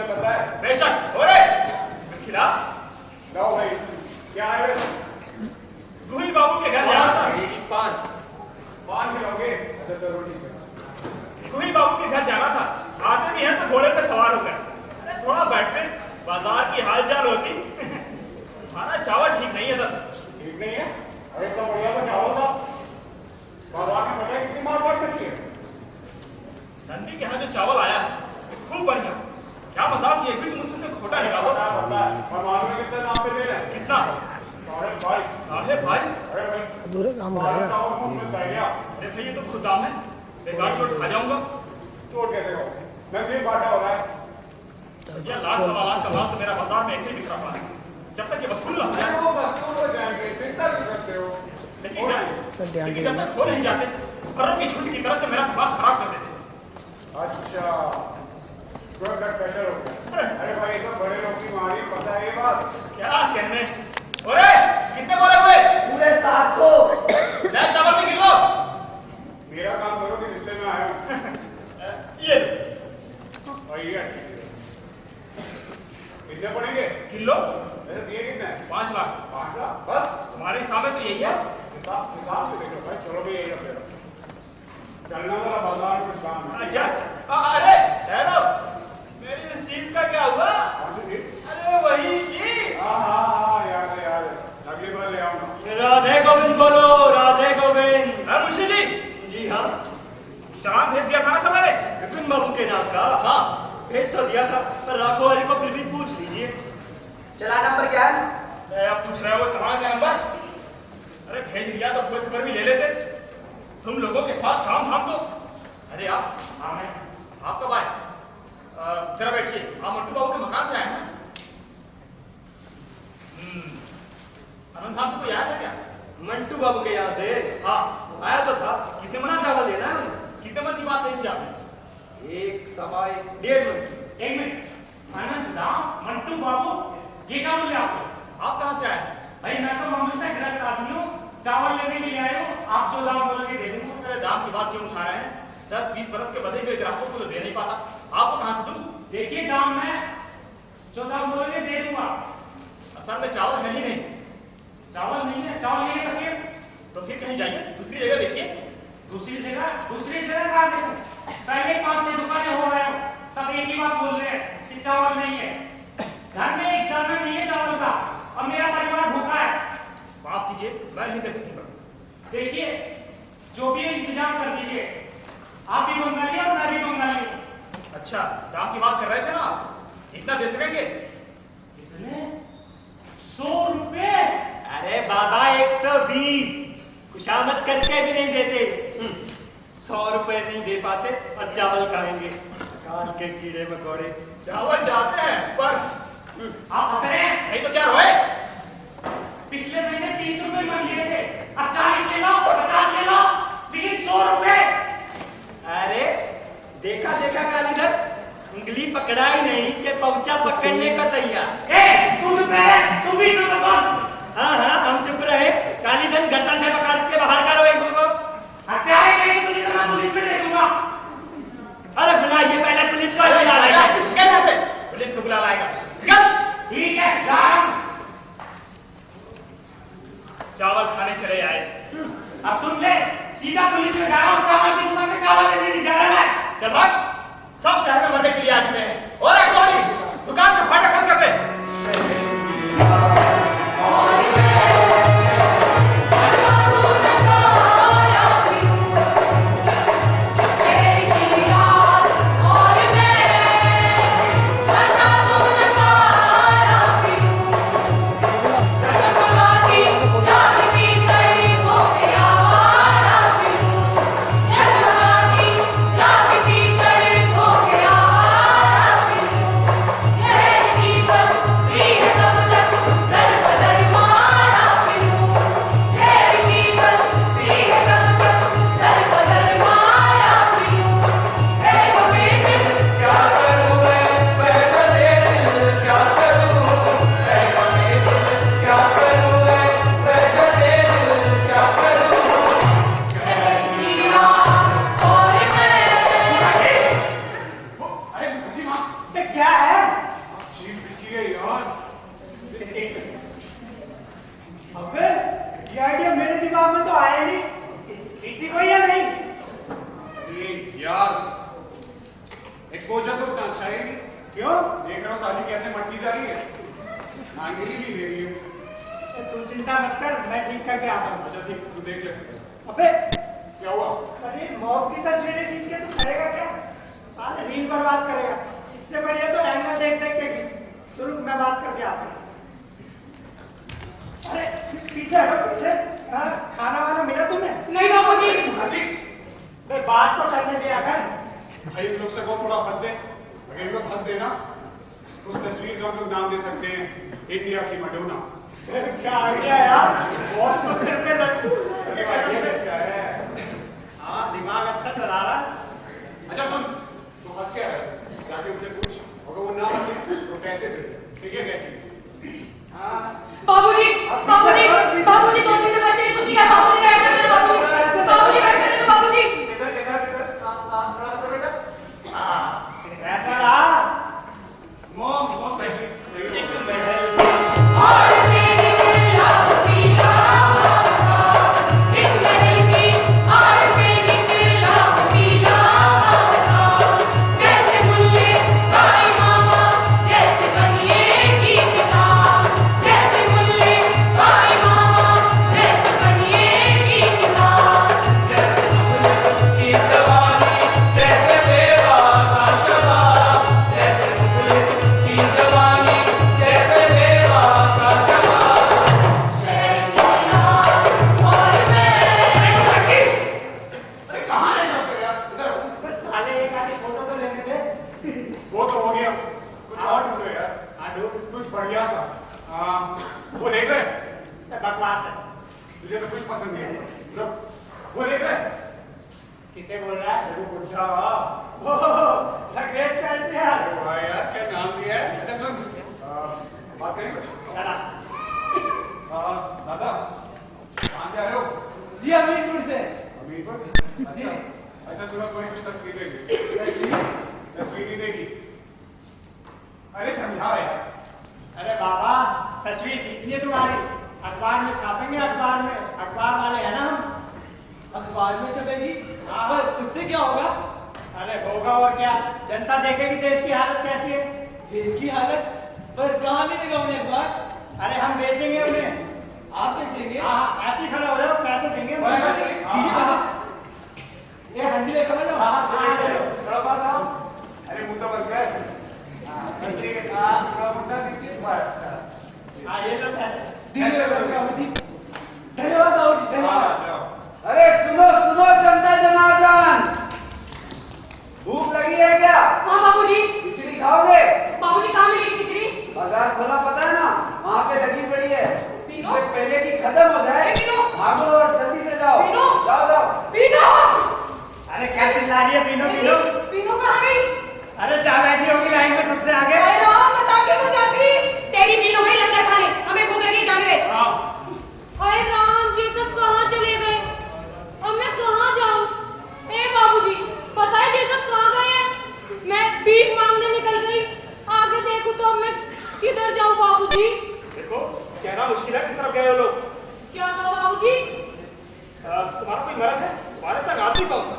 पता है? बेशक। हो रहे कुछ खिला? लो भाई, क्या है? गुही बाबू के घर जाना था। पान खिलाओगे? अच्छा चलो ठीक है। गुही बाबू के घर जाना था। आते भी हैं तो घोड़े पे सवार होकर। अरे थोड़ा बैठते, बाजार की हालचाल होती। हमारा चावल ठीक नहीं है सर। ठीक नहीं है? अरे इतना बढ़िया तो चावल था। बाजार में पता है कितनी मार पड़ सकती है? नंदी के यहाँ जो चावल आया खूब बढ़िया। क्या मजाक किए, तुम उसमें से खोटा निकालो। पता है। और मालूम है कितने दाम पे दे रहे हैं? कितना? 22.5। 22.5? अरे भाई, अधूरे काम कर रहा चावल खूब मिलता है क्या? अरे भाई ये तो खुद दाम है। बेकार चोट खा जाऊंगा। चोट कैसे हो? नकली बांटा हो रहा है। ये लाख सवा लाख का माल तो मेरा बाजार में ऐसे ही बिक रहा है। जब तक ये वसूल ना हो अरे जाए। वो वस्तु हो जाएंगे, चिंता क्यों करते हो? लेकिन जब तक खो नहीं जाते, फरों की छुट्टी की तरह से मेरा दिमाग खराब कर देते। अच्छा, ब्लड प्रेशर हो गया। अरे भाई ये तो बड़े लोग की बीमारी, पता है ये बात? क्या कहने? ओरे कितने बोले हुए? पूरे 7 को। मैं चावल में गिर लो। मेरा काम करो कि जितने में आया हूँ। ये और ये अच्छी चीज़ है। कितने पड़ेंगे? किलो वैसे दिए कितने? 5 लाख। 5 लाख? बस? तुम्हारे हिसाब में तो यही है। हिसाब से देखो भाई, चलो भी यही रखेगा। चलना जरा बाजार में कुछ काम है। अच्छा अरे ठहरो, मेरी उस चीज का क्या हुआ? कौन सी चीज़? अरे वही चीज। हाँ, याद है, याद है। अगली बार ले आऊंगा। राधे गोविंद बोलो, राधे गोविंद। मुंशी जी, जी हाँ, चालान भेज दिया था ना सवेरे? विपिन बाबू के नाम का। हाँ। भेज तो दिया था, पर राघो हरि को फिर भी पूछ लीजिए। चला नंबर क्या है? आप पूछ रहे हो चालान का नंबर? अरे भेज दिया तो खोज खबर भी ले लेते। तुम लोगों के साथ काम धाम तो। अरे आप कब आए? जरा बैठिए। आप मंटू बाबू के मकान से आए हैं? अनंत धाम से कोई आया था क्या? मंटू बाबू के यहाँ से हाँ। आया तो था। कितने कितना मन चावल देना है? कितने मन की बात कही थी आपने? 1 सवा 1 1.5 मन की। 1 मिनट। अनंत धाम, मंटू बाबू, ये क्या बोले आपको? आप कहाँ से आए? भाई मैं तो मामूली से गृहस्थ आदमी हूँ, चावल लेने के लिए आए हो। आप जो दाम बोलोगे दे दूंगा। अरे दाम की बात क्यों उठा रहे हैं? 10-20 बरस के बधे हुए ग्राहकों को तो दे नहीं पाता। आपको कहाँ से दूं? देखिए दाम मैं जो दाम बोलोगे दे दूंगा। असल में चावल है ही नहीं। चावल नहीं है? चावल नहीं है तो फिर कहीं जाइए, दूसरी जगह देखिए। दूसरी जगह कहाँ देखूं? पहले 5-6 दुकानें हो रहे हो, सब एक ही बात बोल रहे हैं कि चावल नहीं है। घर में एक दाना नहीं है चावल का, और मेरा परिवार भूखा है। माफ कीजिए, मैं नहीं दे सकूंगा। देखिए जो भी है इंतजाम कर दीजिए। आप भी बंगाली और मैं भी बंगाली हूँ। अच्छा, दाम की बात कर रहे थे ना आप? इतना दे सकेंगे? कितने? 100 रुपए? अरे बाबा 120, खुशामद करके भी नहीं देते। 100 रुपए नहीं दे पाते और चावल खाएंगे। काल के कीड़े मकोड़े। चावल चाहते हैं पर आप हंस रहे हैं? नहीं तो क्या रोए? पिछले महीने 30 रुपए मन लिए थे, अब 40 ले लो, 50 ले लो, लेकिन 100 रुपए। अरे देखा कालीधर, उंगली पकड़ाई नहीं कि पहुंचा पकड़ने का तैयार। तू चुप रहे, तू भी चुप रहो। हाँ हम चुप रहे। कालीधर गर्दन से पकड़ के बाहर करो एक को। हत्यारे नहीं तो तुझे तो मैं पुलिस में दे दूंगा। अरे बुलाइए पहले पुलिस को। बुला लाएगा। कैसे? पुलिस को बुला लाएगा। ठीक है, जा रहा हूं। चावल खाने चले आए। अब सुन ले, सीधा पुलिस में जा रहा हूँ। चावल की दुकान में चावल लेने नहीं जा रहा है। चल भाग, सब शहर में मरने के लिए आ चुके हैं। और दुकान का फाटक बंद कर दे। जागती शादी कैसे मटकी जा रही है? आंटी भी ले रही है। तू चिंता मत कर, मैं ठीक करके आता हूँ। अच्छा ठीक, तू देख ले। अबे क्या हुआ? अरे मॉब की तस्वीरें खींच के तू करेगा क्या? साले रील बर्बाद करेगा। इससे बढ़िया तो एंगल देख देख के खींच। तो रुक, मैं बात करके आता हूँ। अरे पीछे हटो, पीछे। हाँ, खाना वाना मिला तुम्हें? नहीं बाबूजी। हाजी भाई बात तो करने दिया कर। भाई इन लोग से बहुत थोड़ा हंस दे। अगर इन लोग हंस दे ना तो उस तस्वीर का हम लोग नाम दे सकते हैं इंडिया की मडोना। क्या आइडिया यार, बॉस तो सिर पे लट्टू। कैसा है? हाँ, दिमाग अच्छा चला रहा है। अच्छा सुन, तू हंस क्या है? जाके उनसे पूछ, अगर वो ना हंसे तो पैसे दे। ठीक है क्या? हाँ बाबूजी बाबूजी बाबूजी 2 दिन बच्चे कुछ नहीं किया। बाबूजी रहने दो बाबूजी। बाबूजी पैसे दे दो बाबूजी। इधर इधर इधर बेटा। हाँ ऐसा रहा। मोस्ट लाइकली एक महल और से निकला पीला एक महल की और से निकला पीला जैसे मुल्ले भाई मामा जैसे बनिए की किताब जैसे मुल्ले भाई मामा जैसे बनिए की किताब की जवानी जैसे बेवासा शबाब जैसे मुखलिस की जवानी जैसे बेवासा शबाब शहर की रात और मैं अरे कहाँ है लोग यार? इधर आओ। बस साले एक आधी फोटो तो लेने से। वो तो हो गया, कुछ और ढूंढो यार। हाँ ढूंढ, कुछ बढ़िया सा। वो देख रहे? बकवास है। तुझे तो कुछ पसंद नहीं है। लो, वो देख रहे? किसे बोल रहा है? देखो कुछ रहा। The great painter. अरे वाह यार, क्या नाम दिया है? अच्छा सुन, बात करें कुछ? चला। दादा, कहाँ से आए हो? जी अमीरपुर से। अमीरपुर? अच्छा, अच्छा सुनो, कोई कुछ तस्वीर देखी? तस्वीर नहीं देखी? अरे समझा यार। अरे बाबा, तस्वीर खींचनी है तुम्हारी, अखबार में छापेंगे। अखबार में, अखबार वाले हैं ना हम। अखबार में छपेगी। हाँ। पर उससे क्या होगा? अरे होगा और क्या, जनता देखेगी देश की हालत कैसी है। देश की हालत। पर कहाँ मिलेगा उन्हें अखबार? अरे हम बेचेंगे उन्हें। आप बेचेंगे? हाँ, ऐसे ही खड़ा हो जाओ, पैसे देंगे। पैसे? दीजिए पैसे। ये हंडी लेकर आ जाओ। हाँ, ले लो। थोड़ा पास आओ। अरे मुद्दा बन गया है। थोड़ा मुद्दा दीजिए। बस। हाँ, ये लो पैसे। दीजिए पैसे बाबूजी। धन्यवाद बाबूजी, धन्यवाद। जाओ। अरे सुनो सुनो जनता जनार्दन, भूख लगी है क्या? हाँ बाबूजी। खिचड़ी खाओगे? बाबूजी कहाँ मिलेगी खिचड़ी? बाजार खोला पता है ना, वहाँ पे लगी पड़ी है। पीनो? इससे पहले कि खत्म हो जाए पीनो? भागो और जल्दी से जाओ। पीनो? जाओ जाओ। पीनो अरे क्या चिल्ला रही है? पीनो पीनो। पीनो कहाँ गई? अरे जा बैठी होगी लाइन में सबसे आगे। अरे राम बता के वो जाती तेरी पीनो गई लंगर खाने, हमें भूख लगी जाने दे। हाँ। अरे राम ये सब कहाँ चले गए? अब मैं कहाँ जाऊँ? ए बाबूजी पता है ये सब कहाँ गए हैं? मैं भीख मांगने निकल गई, आगे देखूं तो अब मैं किधर जाऊँ बाबूजी? देखो कहना मुश्किल है, किस तरफ गए हो लोग? क्या कहा बाबूजी? तुम्हारा कोई मर्द है? तुम्हारे संग आदमी कौन था?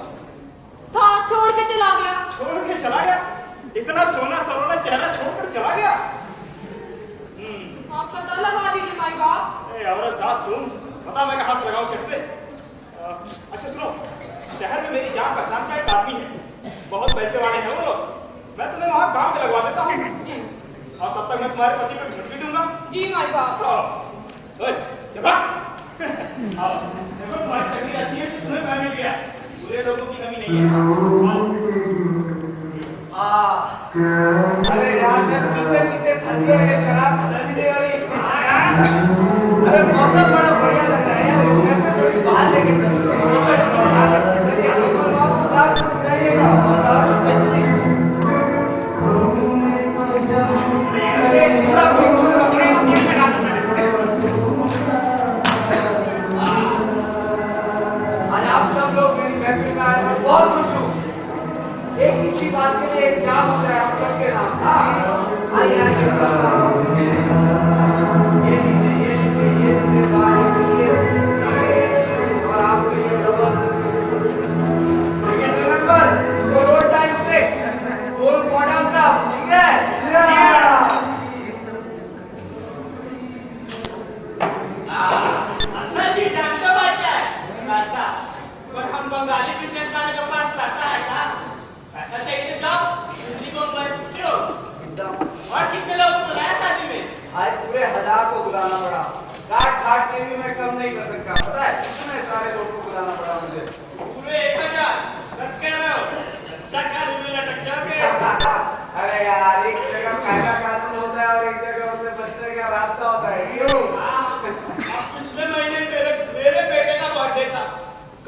था छोड़ के चला गया। छोड़ के चला गया? इतना सोना सरोना चेहरा छोड़कर चला गया? आप पता लगा दीजिए माई बाप। ए औरत साथ तुम पता मैं कहाँ से लगाऊं चट से? अच्छा सुनो, शहर में मेरी जान पहचान का एक आदमी है, बहुत पैसे वाले हैं वो लोग, मैं तुम्हें वहाँ काम पे लगवा देता हूँ और तब तक मैं तुम्हारे पति को ढूंढ भी दूंगा। जी माई बाप। ओए, ये भाग। आओ, देखो तुम्हारी तकलीफ अच्छी है, तुम्हें मैं मिल गया, बुरे लोगों की कमी नहीं है। अरे यार मैं पीते पीते थक गया, ये शराब खत्म ही नहीं हो रही। अरे मौसम बड़ा बढ़िया लग रहा है यार, घर पे थोड़ी बाहर लेके चलते हैं। चलिए बिल्कुल आप क्लास में जाइएगा और आप स्पेशली अरे पूरा आज आप सब लोग मेरी महफिल में आए, मैं बहुत खुश हूँ। एक इसी बात के लिए एक जाम हो जाए हम सबके नाम। हाँ आइए आइए बुलाना पड़ा। काट छाट के भी मैं कम नहीं कर सकता, पता है इतने सारे लोग को बुलाना पड़ा मुझे। पूरे 1000 सच कह रहे हो? अच्छा कानून में लटक जाओगे। अरे यार एक जगह कायदा कानून होता है और एक जगह उससे बचने का रास्ता होता है, क्यों? पिछले महीने मेरे बेटे का बर्थडे था,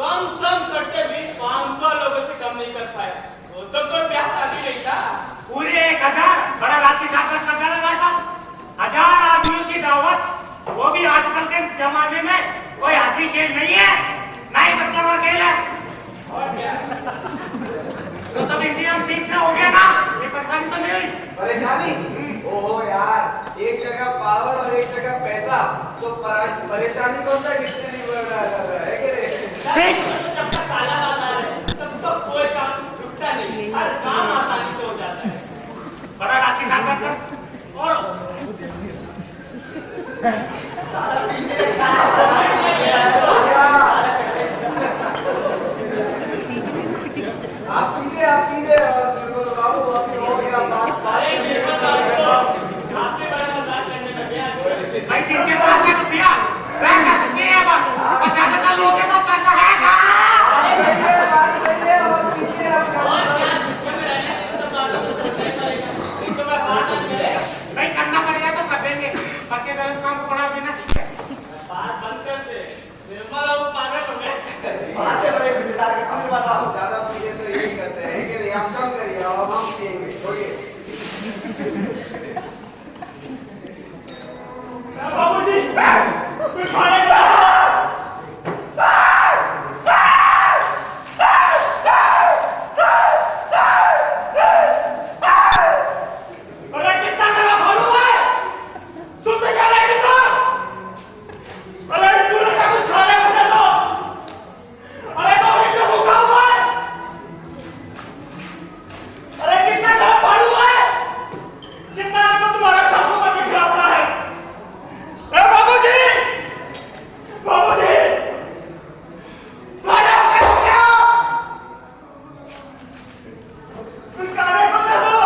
कम सम करके भी 500 लोगों से कम नहीं कर पाए। वो तो कोई ब्याह शादी नहीं था। पूरे 1000 बड़ा राशि ठाकर कर देना भाई साहब। 1000 आदमियों की दावत, वो भी आजकल के जमाने में कोई हंसी खेल नहीं है, ना ही बच्चों का खेल है। और क्या? तो सब इंडिया में ठीक से हो गया ना, ये परेशानी तो नहीं हुई। परेशानी? ओहो यार, एक जगह पावर और एक जगह पैसा, तो परेशानी कौन सा डिक्शनरी वर्ड आ जाता है कि नहीं? जब तक काला बाजार है तब तक कोई काम रुकता नहीं, हर काम आसानी से हो जाता है। बड़ा राशि ठाकर कर और आप कीजिए और बिल्कुल बाबू आपकी हो गया बात। अरे बिल्कुल आपको आपने बड़ा मजाक करने लगे आज। भाई जिनके पास है रुपया वह कर सकते हैं, अब 50 लोगों के पास पैसा है कहाँ? बात सही है और कीजिए आपका। और क्या गुस्से में रहने से तो बात को समझना ही पड़ेगा। एक तो मैं बात नहीं करे, नहीं करना पड़ेगा तो कर देंगे, बाकी गलत काम को बढ़ा देना ठीक है। बात बंद कर दे। निर्मल और पागल हो गए। बात है बड़े विचार के कम बताओ, ज्यादा पीए तो यही करते हैं कि हम कम करिए और हम पिएंगे, छोड़िए। बाबूजी बिठाएगा। अरे कितना मेरा भालू है, सुनते क्या रहे कितना? अरे दूर का कुछ खाने को दे दो। अरे तो इसे भूखा हुआ है। अरे कितना मेरा भालू है, कितना तो तुम्हारा सांपों पर बिखरा पड़ा है। ए बाबूजी, बाबूजी, खाने को दे दो क्या? कुछ खाने को दे दो।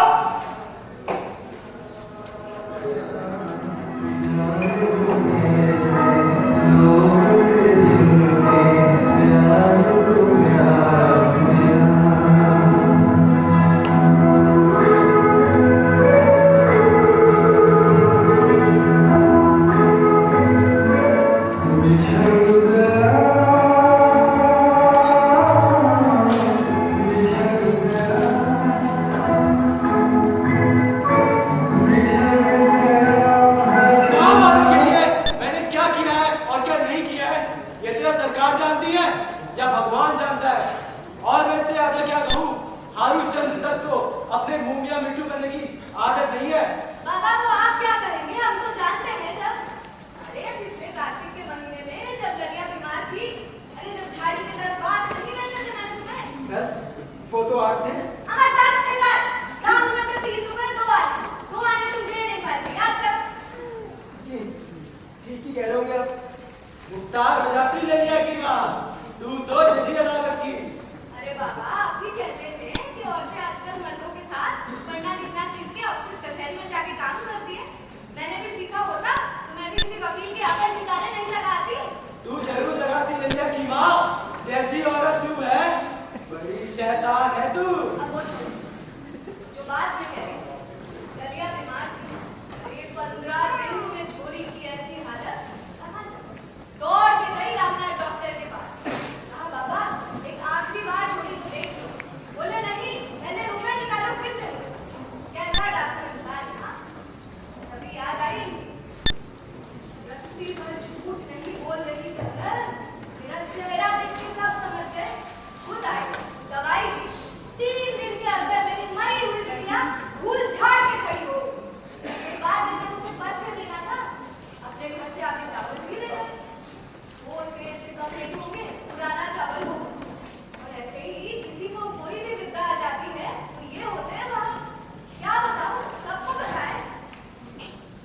क्या मालूम के लिए मैंने क्या किया है और क्या नहीं किया है, ये तेरा सरकार जानती है या भगवान जानता है। और वैसे ज्यादा क्या कहूँ, हारू चंद्र दत्त को अपने मुंह या मिट्टू करने की आदत नहीं है। बाबा वो आप क्या करेंगे, हम तो जानते हैं सब। अरे पिछले कार्तिक के महीने में जब ललिया बीमार थी, अरे जब झाड़ी के 10 बार नहीं नजर आना तुम्हें? 10 वो तो आप थे। हमारे 10 नहीं 10 काम में से 3 रुपए 2 आने, 2 आने तुम दे नहीं पाते, याद करो। जी ठीक ही कह रहे होंगे आप। मुख्तार हो जाती ललिया की माँ, तू तो जजी अदालत की। अरे बाबा आप भी कहते थे कि औरतें आजकल मर्दों के साथ पढ़ना लिखना सीख के ऑफिस कचहरी में जाके काम करती है। मैंने भी सीखा होता तो मैं भी किसी वकील के आकर ठिकाने नहीं लगाती। तू जरूर लगाती ललिया की माँ, जैसी औरत तू है बड़ी शैतान है तू। अब वो छोड़ो, जो बात मैं कह रही हूँ, ललिया बीमार थी, अरे 15 दिन में छोरी की ऐसी हालत, कहाँ जाऊँ? दौड़ के गई अपना डॉक्टर के पास, कहा बाबा एक आखिरी बार छोरी को देख लो। बोले नहीं, पहले रुपए निकालो फिर चलो। कैसा डॉक्टर इंसान है, हाँ? तभी याद आई, रत्ती भर झूठ नहीं बोल रही चंदर, मेरा चेहरा देख के सब समझ गए। खुद आई, दवाई दी, 3 दिन के अंदर मेरी मरी हुई बिटिया धूल झाड़ के खड़ी हो गई। उसके बाद मैंने उसे पत्र लेना था, अपने घर से आके चावल भी ले गए। वो सेब से कम नहीं होंगे, पुराना चावल हो। और ऐसे ही किसी को कोई भी विद्या आ जाती है तो ये होते हैं बाबा। क्या बताऊं, सबको बताएं।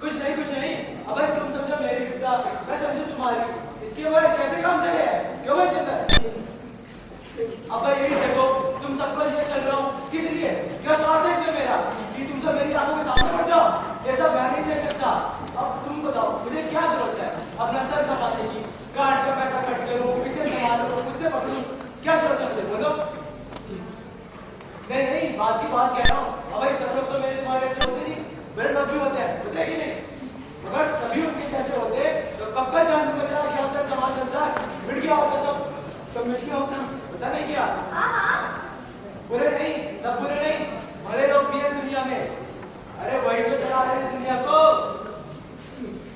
कुछ नहीं, अबे तुम समझो मेरी विद्या, मैं समझू तुम्हारी। इसके बाद कैसे काम चले, क्यों भाई चंदर? अब भाई यही देखो, तुम सबको लिए चल रहा हूँ, किस लिए? क्या स्वार्थ है इसमें मेरा कि तुम सब मेरी आंखों के सामने बढ़ जाओ? ये सब मैं नहीं देख सकता। अब तुम बताओ मुझे क्या लोग भी होते हैं कि नहीं? अगर सभी उनके जैसे होते तो कब का जान बचा क्या होता, समाज संसार मिट गया होता, सब मिट गया होता। पता नहीं क्या? बुरे नहीं, सब बुरे नहीं, भले लोग भी हैं दुनिया में। अरे वही तो चला रहे हैं दुनिया को।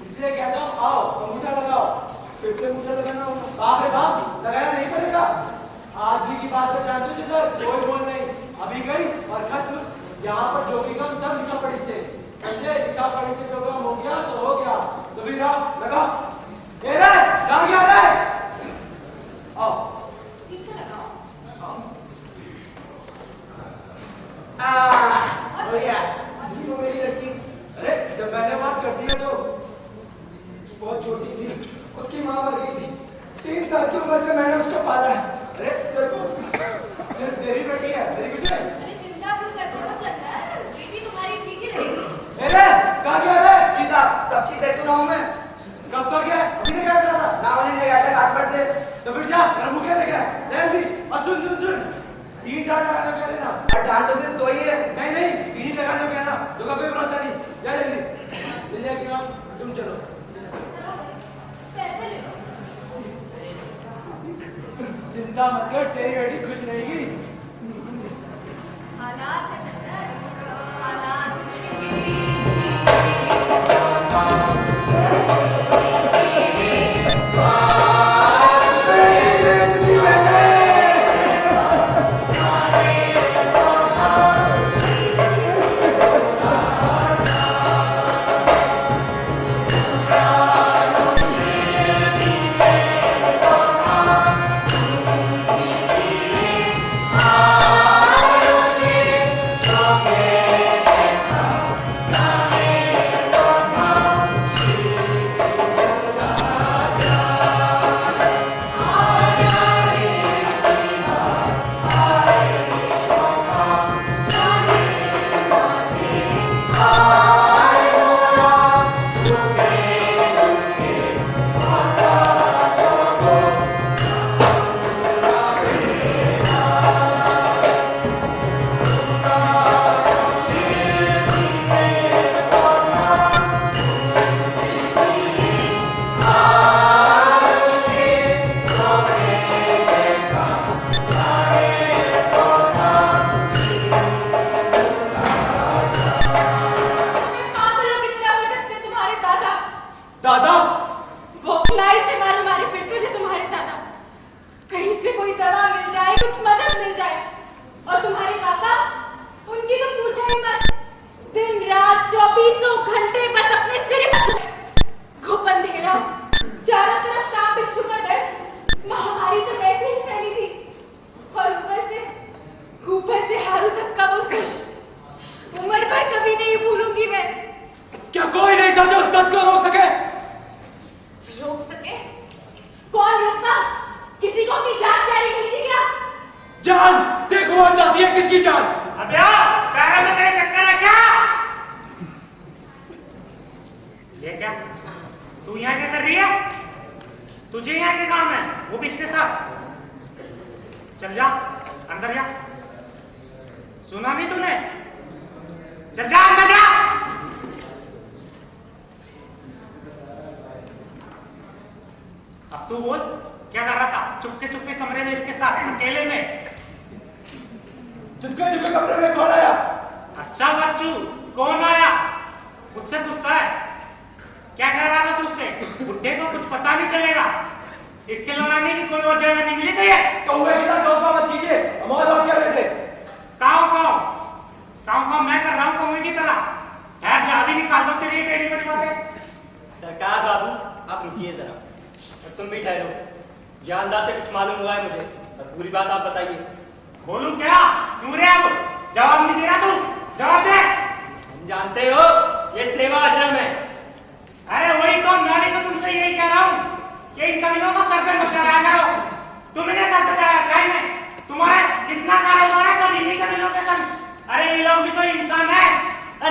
इसलिए कहता हूँ आओ अंगूठा लगाओ। फिर से अंगूठा लगाना होगा। बाप रे बाप, लगाना नहीं पड़ेगा। आदमी की बात तो जानते हो जिधर कोई बोल नहीं, अभी गई और खत्म। यहाँ पर जो भी काम सब लिखा पढ़ी से समझे, लिखा पढ़ी से जो काम हो गया सो हो गया। तो फिर आओ लगा ये रे कहाँ गया रे? आओ ठीक से लगाओ। हो गया। वो मेरी लड़की, अरे जब मैंने बात कर दी है तो बहुत छोटी थी, उसकी माँ मर गई थी। 3 साल की उम्र से मैंने उसको पाला है। अरे देखो सिर्फ तेरी बेटी है, मेरी कुछ नहीं। अरे चिंता क्यों करते हो चंदर, बेटी तुम्हारी ठीक ही रहेगी। अरे कहाँ गया रे? जी साहब, सब चीजें तू ना हूँ मैं। कब का गया? अभी नहीं गया था? ना वाली ले गया था घाटपट से। तो फिर जा मेरा मुँह क्या लेके आए? जल्दी और सुन 3 डांट लगाने को कहते ना। और डांट तो सिर्फ 2 ही है। नहीं 3 लगाने को कहना, 2 का कोई भरोसा नहीं। जा जल्दी मिल जाएगी आप, तुम चलो। चलो पैसे ले लो। चिंता मत कर, तेरी बेटी खुश रहेगी। हालात है चंदर, हालात।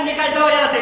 निकल जाओ यहाँ से।